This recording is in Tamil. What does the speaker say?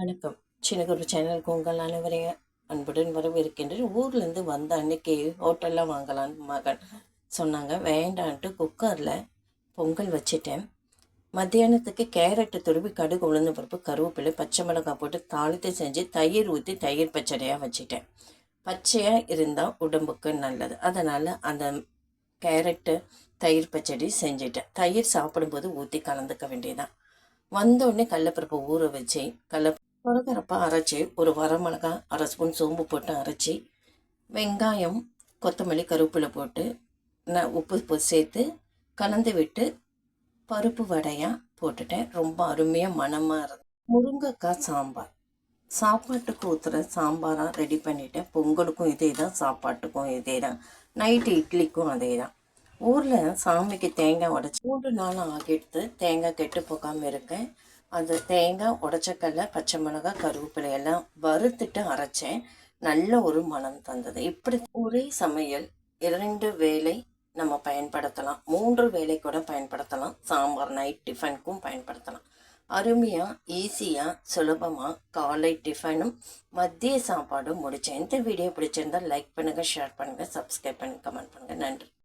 வணக்கம். சின்னகுரு சேனலுக்கு உங்கள் அனைவரையும் அன்புடன் வரவேற்கின்றேன். ஊர்லேருந்து வந்த அன்னைக்கு ஹோட்டலில் வாங்கலான்னு மகன் சொன்னாங்க. வேண்டான்ட்டு குக்கரில் பொங்கல் வச்சிட்டேன். மத்தியானத்துக்கு கேரட்டு துருவி கடுகு உளுந்து பருப்பு கருவேப்பிலை பச்சை மிளகாய் போட்டு தாளித்து செஞ்சு தயிர் ஊற்றி தயிர் பச்சடியாக வச்சிட்டேன். பச்சையாக இருந்தால் உடம்புக்கு நல்லது. அதனால் அந்த கேரட்டு தயிர் பச்சடி செஞ்சிட்டேன். தயிர் சாப்பிடும்போது ஊற்றி கலந்துக்க வேண்டியதான். வந்தோடனே கடலப்பருப்பை ஊற வச்சு கொரகொரப்பாக அரைச்சி ஒரு வரமிளகா அரை ஸ்பூன் சோம்பு போட்டு அரைச்சி வெங்காயம் கொத்தமல்லி கருவேப்பிலை போட்டு உப்பு சேர்த்து கலந்து விட்டு பருப்பு வடையாக போட்டுட்டேன். ரொம்ப அருமையாக மணமாக இருந்தது. முருங்கைக்காய் சாம்பார் சாப்பாட்டுக்கு ஊற்றுற சாம்பாராக ரெடி பண்ணிட்டேன். பொங்கலுக்கும் இதே தான், சாப்பாட்டுக்கும் இதே தான், நைட்டு இட்லிக்கும் அதே தான். ஊரில் சாமிக்கு தேங்காய் உடச்சி 3 நாள் ஆகிடுத்து. தேங்காய் கெட்டு போகாமல் இருக்கேன். அந்த தேங்காய் உடச்சக்கல்ல பச்சை மிளகாய் கருவேப்பிலை எல்லாம் வறுத்துட்டு அரைச்சேன். நல்ல ஒரு மனம் தந்தது. இப்படி ஒரே சமையல் 2 வேளை நம்ம பயன்படுத்தலாம், 3 வேளை கூட பயன்படுத்தலாம். சாம்பார் நைட் டிஃபனுக்கும் பயன்படுத்தலாம். அருமையாக ஈஸியாக சுலபமாக காலை டிஃபனும் மதிய சாப்பாடும் முடித்தேன். இந்த வீடியோ பிடிச்சிருந்தால் லைக் பண்ணுங்கள், ஷேர் பண்ணுங்கள், சப்ஸ்கிரைப் பண்ணுங்கள், கமெண்ட் பண்ணுங்கள். நன்றி.